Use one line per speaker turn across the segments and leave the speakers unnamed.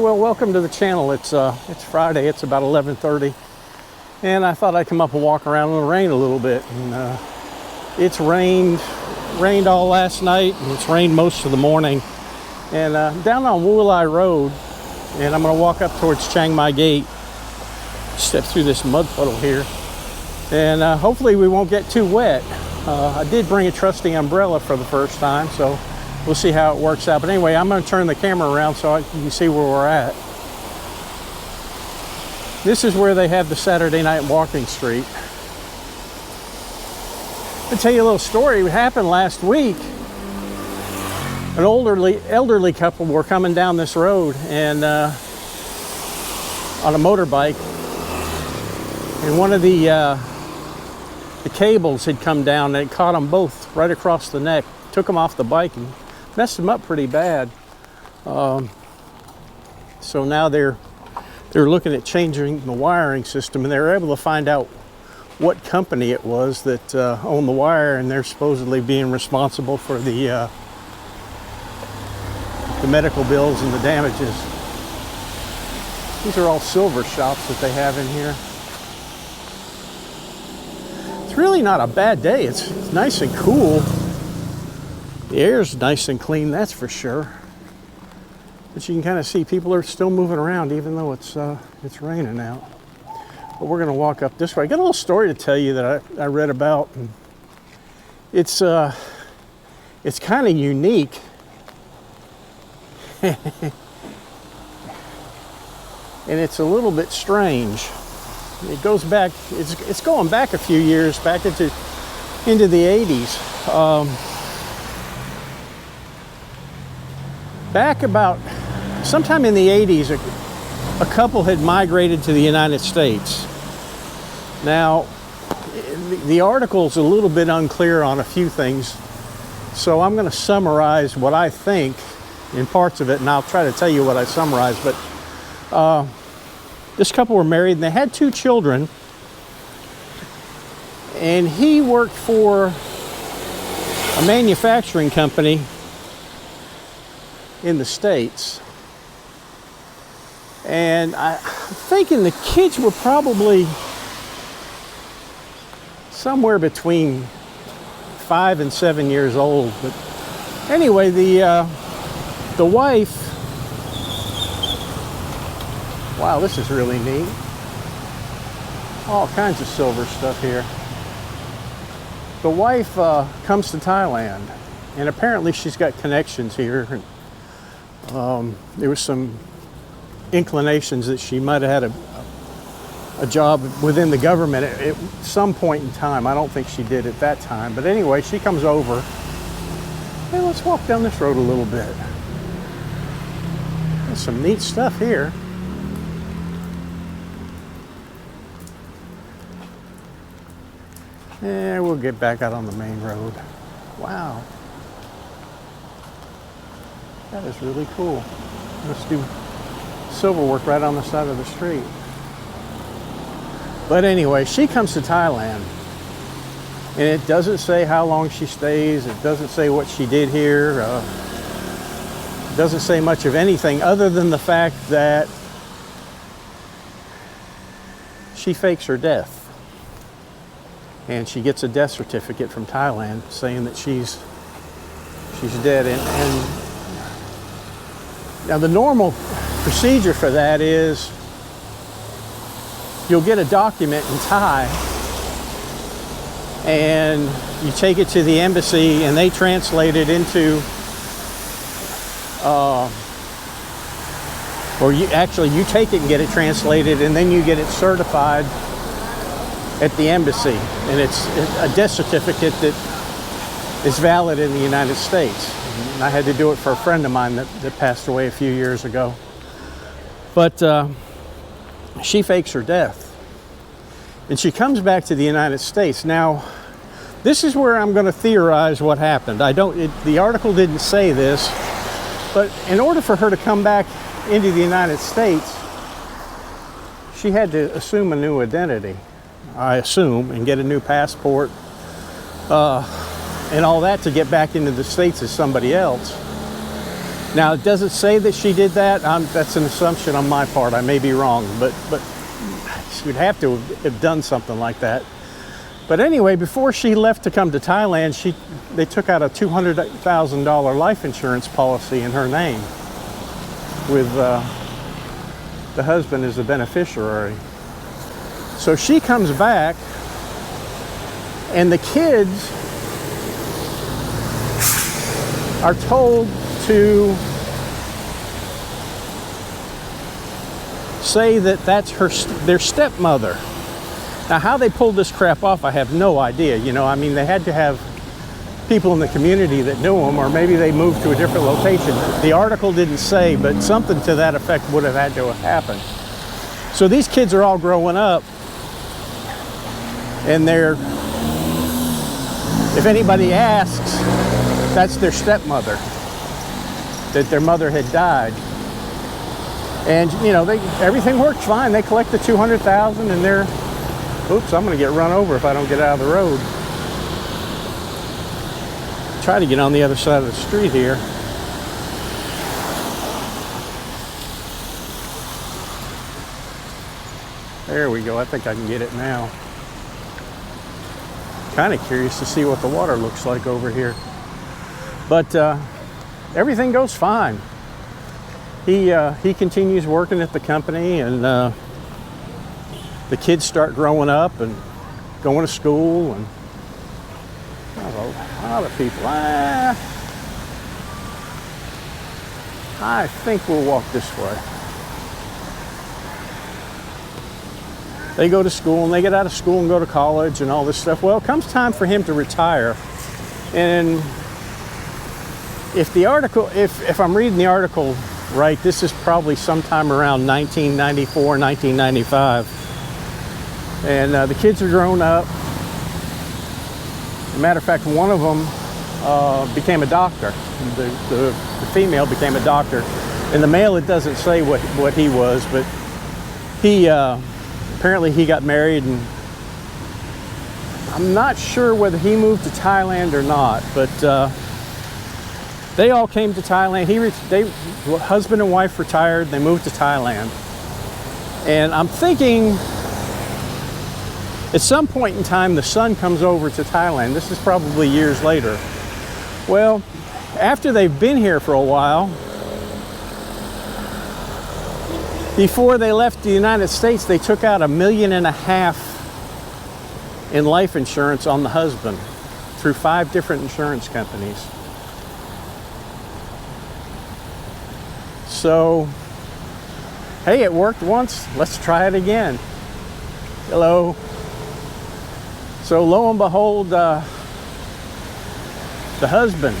well, welcome to the channel. It's Friday. It's about 11:30, and I thought I'd come up and walk around in the rain a little bit. And it's rained all last night, and it's rained most of the morning. And down on Wua Li Road, and I'm going to walk up towards Chiangmai Gate, step through this mud puddle here, and hopefully we won't get too wet. I did bring a trusty umbrella for the first time, so we'll see how it works out. But anyway, I'm going to turn the camera around so you can see where we're at. This is where they have the Saturday night walking street. I'll tell you a little story. It happened last week. An elderly couple were coming down this road and on a motorbike, and one of the cables had come down and it caught them both right across the neck, took them off the bike and messed them up pretty bad. So now they're looking at changing the wiring system, and they were able to find out what company it was that owned the wire, and they're supposedly being responsible for the medical bills and the damages. These are all silver shops that they have in here. It's really not a bad day. It's nice and cool. The air's nice and clean, that's for sure. But you can kind of see people are still moving around even though it's raining out. But we're gonna walk up this way. I got a little story to tell you that I read about. And it's kind of unique. And it's a little bit strange. It goes back, it's going back a few years, back into the 80s. Back about sometime in the 80s, a couple had migrated to the United States. Now, the article's a little bit unclear on a few things, so I'm going to summarize what I think in parts of it, and I'll try to tell you what I summarized. But this couple were married, and they had 2 children, and he worked for a manufacturing company in the States. And I'm thinking the kids were probably somewhere between 5 and 7 years old. But anyway, the wife, wow, this is really neat. All kinds of silver stuff here. The wife comes to Thailand, and apparently she's got connections here. There was some inclinations that she might have had a job within the government at some point in time. I don't think she did at that time. But anyway, she comes over. Hey, let's walk down this road a little bit. There's some neat stuff here. Yeah, we'll get back out on the main road. Wow. That is really cool. Let's do silver work right on the side of the street. But anyway, she comes to Thailand, and it doesn't say how long she stays. It doesn't say what she did here. It doesn't say much of anything other than the fact that she fakes her death. And she gets a death certificate from Thailand saying that she's dead. And now the normal procedure for that is you'll get a document in Thai and you take it to the embassy and they translate it into, or you take it and get it translated, and then you get it certified at the embassy, and it's a death certificate that is valid in the United States. And I had to do it for a friend of mine that passed away a few years ago. But she fakes her death. And she comes back to the United States. Now, this is where I'm going to theorize what happened. The article didn't say this, but in order for her to come back into the United States, she had to assume a new identity, I assume, and get a new passport. And all that to get back into the States as somebody else. Now, it doesn't say that she did that. That's an assumption on my part. I may be wrong, but she would have to have done something like that. But anyway, before she left to come to Thailand, they took out a $200,000 life insurance policy in her name, with the husband as the beneficiary. So she comes back, and the kids are told to say that that's their stepmother. Now, how they pulled this crap off, I have no idea. You know, I mean, they had to have people in the community that knew them, or maybe they moved to a different location. The article didn't say, but something to that effect would have had to have happened. So these kids are all growing up, and if anybody asks, that's their stepmother, that their mother had died. And, you know, everything worked fine. They collect the $200,000, and they're, oops, I'm going to get run over if I don't get out of the road. Try to get on the other side of the street here. There we go. I think I can get it now. Kind of curious to see what the water looks like over here. But everything goes fine. He continues working at the company, and the kids start growing up and going to school, and a lot of people. I think we'll walk this way. They go to school, and they get out of school and go to college and all this stuff. Well, it comes time for him to retire, and if I'm reading the article right, this is probably sometime around 1994, 1995. And the kids are grown up. As a matter of fact, one of them became a doctor. The female became a doctor. And the male, it doesn't say what he was, but he apparently he got married, and I'm not sure whether he moved to Thailand or not, but they all came to Thailand. Husband and wife retired. They moved to Thailand. And I'm thinking at some point in time, the son comes over to Thailand. This is probably years later. Well, after they've been here for a while, before they left the United States, they took out $1.5 million in life insurance on the husband through 5 different insurance companies. So, hey, it worked once, let's try it again. Hello. So lo and behold, the husband,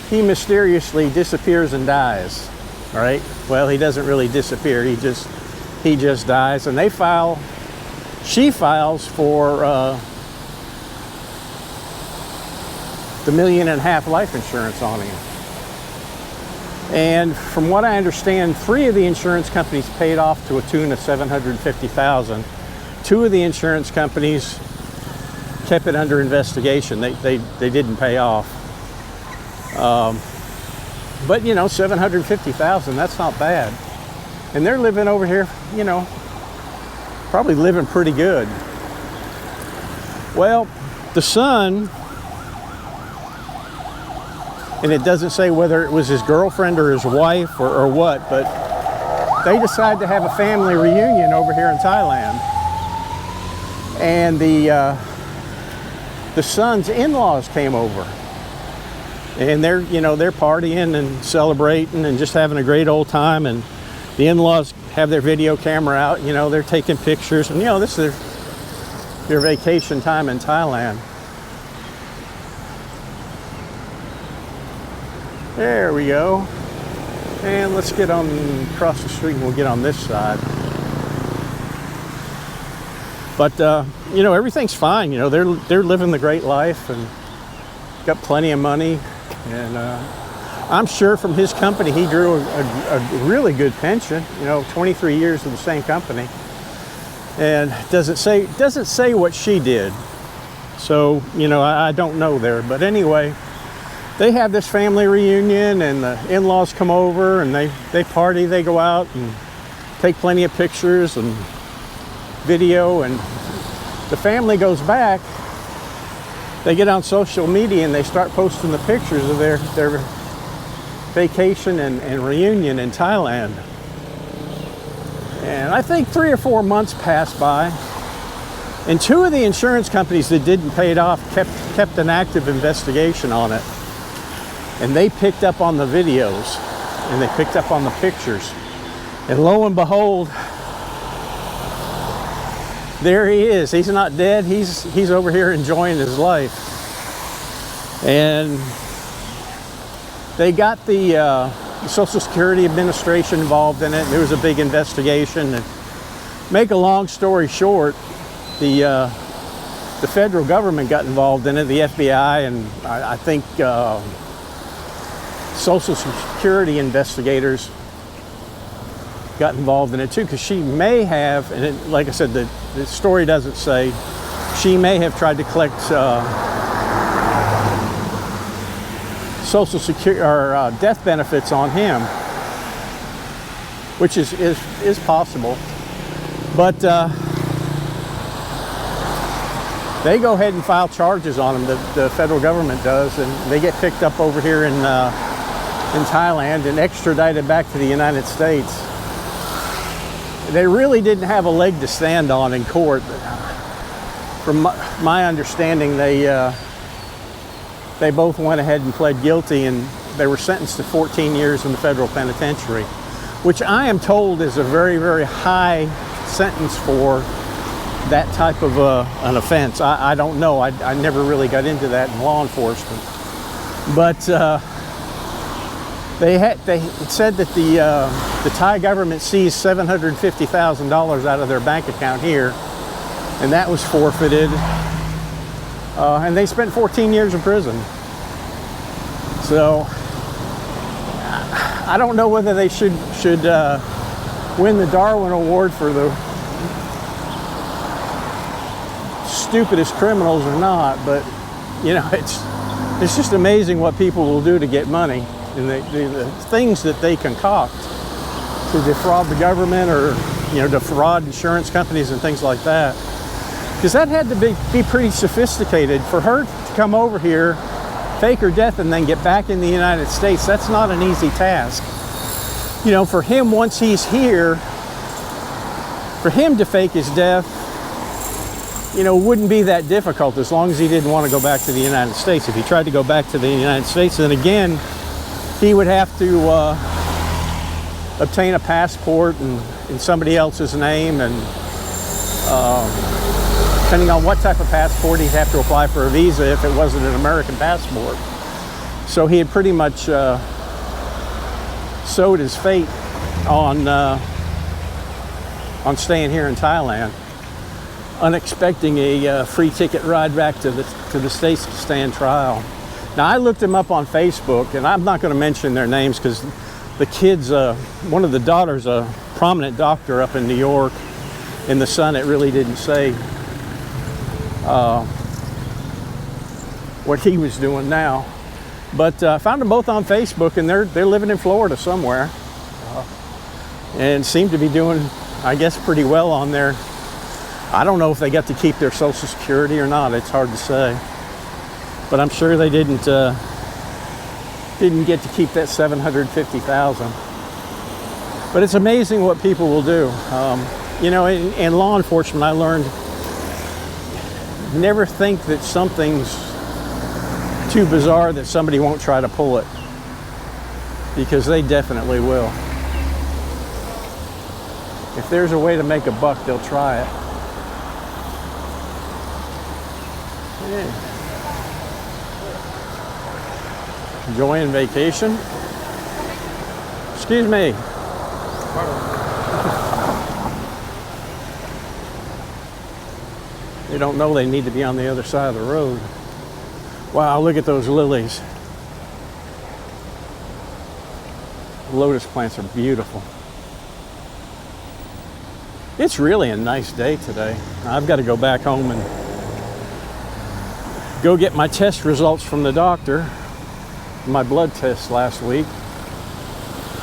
he mysteriously disappears and dies. All right. Well, he doesn't really disappear. He just dies, and she files for the $1.5 million life insurance on him. And from what I understand, 3 of the insurance companies paid off to a tune of $750,000. 2 of the insurance companies kept it under investigation. They didn't pay off. But you know, $750,000, that's not bad. And they're living over here, you know, probably living pretty good. Well, the son, and it doesn't say whether it was his girlfriend or his wife or what, but they decided to have a family reunion over here in Thailand. And the son's in-laws came over. And they're partying and celebrating and just having a great old time. And the in-laws have their video camera out. You know, they're taking pictures. And, you know, this is their vacation time in Thailand. There we go. And let's get on across the street, and we'll get on this side. But, you know, everything's fine. You know, they're living the great life and got plenty of money. And I'm sure from his company, he drew a really good pension, you know, 23 years of the same company. And doesn't say what she did. So, you know, I don't know there. But anyway, they have this family reunion, and the in-laws come over, and they party, they go out and take plenty of pictures and video, and the family goes back. They get on social media and they start posting the pictures of their vacation and reunion in Thailand. And I think 3 or 4 months passed by, and 2 of the insurance companies that didn't pay it off kept an active investigation on it. And they picked up on the videos, and they picked up on the pictures. And lo and behold, there he is. He's not dead. He's over here enjoying his life. And they got the Social Security Administration involved in it. There was a big investigation. And make a long story short, the federal government got involved in it, the FBI, and I think Social Security investigators got involved in it too, because she may have, and it, like I said, the story doesn't say, she may have tried to collect Social Security or death benefits on him, which is possible. But they go ahead and file charges on him. The federal government does, and they get picked up over here in Thailand and extradited back to the United States. They really didn't have a leg to stand on in court. From my understanding, they both went ahead and pled guilty, and they were sentenced to 14 years in the federal penitentiary, which I am told is a very, very high sentence for that type of an offense. I don't know. I never really got into that in law enforcement. But it said that the Thai government seized $750,000 out of their bank account here, and that was forfeited. And they spent 14 years in prison. So I don't know whether they should win the Darwin Award for the stupidest criminals or not, but you know, it's just amazing what people will do to get money, and the things that they concoct to defraud the government, or you know, defraud insurance companies and things like that. Because that had to be pretty sophisticated for her to come over here, fake her death, and then get back in the United States. That's not an easy task. You know, for him, once he's here, for him to fake his death, you know, wouldn't be that difficult as long as he didn't want to go back to the United States. If he tried to go back to the United States, then again, he would have to obtain a passport in somebody else's name, and depending on what type of passport, he'd have to apply for a visa if it wasn't an American passport. So he had pretty much sowed his fate on staying here in Thailand, unexpecting a free ticket ride back to the States to stand trial. Now, I looked him up on Facebook, and I'm not going to mention their names because the kids, one of the daughters, a prominent doctor up in New York. In the Sun, it really didn't say what he was doing now. But I found them both on Facebook, and they're living in Florida somewhere, and seem to be doing, I guess, pretty well on there. I don't know if they got to keep their Social Security or not. It's hard to say. But I'm sure they didn't get to keep that $750,000. But it's amazing what people will do. You know, in law enforcement, I learned never think that something's too bizarre that somebody won't try to pull it, because they definitely will. If there's a way to make a buck, they'll try it. Yeah. Enjoying vacation? Excuse me. They don't know they need to be on the other side of the road. Wow, look at those lilies. Lotus plants are beautiful. It's really a nice day today. I've got to go back home and go get my test results from the doctor. my blood test last week.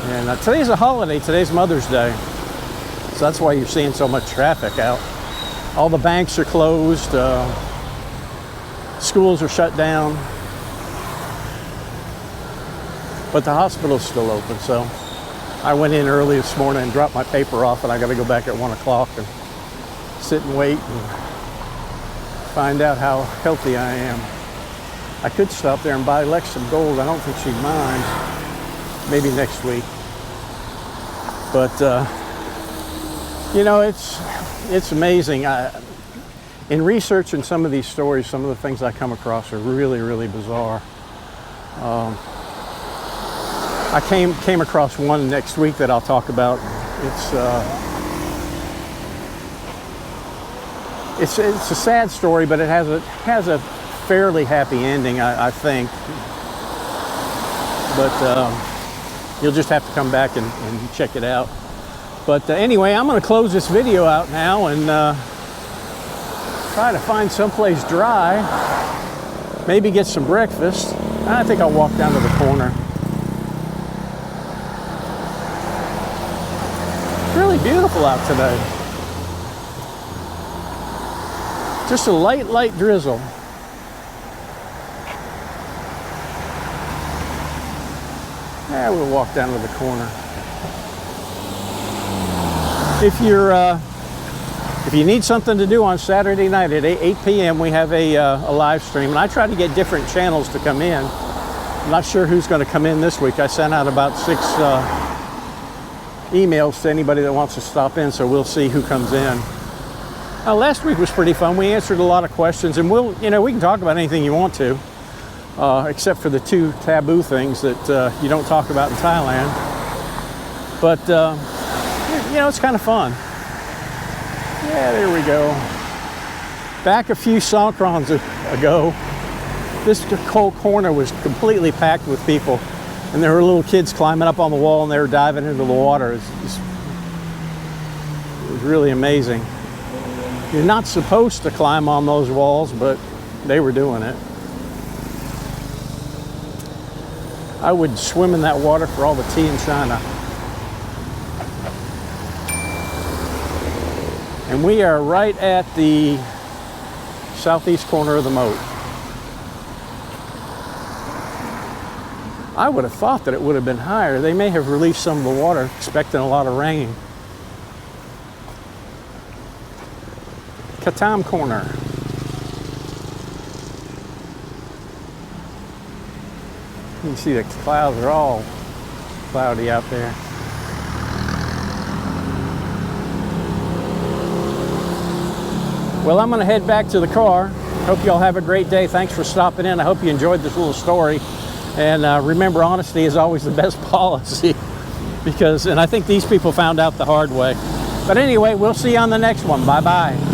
And today's a holiday. Today's Mother's Day. So that's why you're seeing so much traffic out. All the banks are closed. Schools are shut down. But the hospital's still open. So I went in early this morning and dropped my paper off, and I got to go back at 1 o'clock and sit and wait and find out how healthy I am. I could stop there and buy Lex some gold. I don't think she'd mind. Maybe next week. But you know, it's amazing. In researching some of these stories, some of the things I come across are really, really bizarre. I came across one next week that I'll talk about. It's a sad story, but it has a fairly happy ending, I think. But you'll just have to come back and check it out. But anyway, I'm going to close this video out now and try to find someplace dry. Maybe get some breakfast. I think I'll walk down to the corner. It's really beautiful out today. Just a light drizzle. Yeah, we'll walk down to the corner. If you need something to do on Saturday night at 8 p.m., we have a live stream, and I try to get different channels to come in. I'm not sure who's going to come in this week. I sent out about 6 emails to anybody that wants to stop in, so we'll see who comes in. Last week was pretty fun. We answered a lot of questions, and we can talk about anything you want to, except for the 2 taboo things that you don't talk about in Thailand. But it's kind of fun. Yeah, there we go. Back a few Sonkrons ago, this whole corner was completely packed with people, and there were little kids climbing up on the wall, and they were diving into the water. It was really amazing. You're not supposed to climb on those walls, but they were doing it. I would swim in that water for all the tea in China. And we are right at the southeast corner of the moat. I would have thought that it would have been higher. They may have released some of the water, expecting a lot of rain. Katam Corner. You can see the clouds are all cloudy out there. Well, I'm going to head back to the car. Hope you all have a great day. Thanks for stopping in. I hope you enjoyed this little story. And remember, honesty is always the best policy. And I think these people found out the hard way. But anyway, we'll see you on the next one. Bye-bye.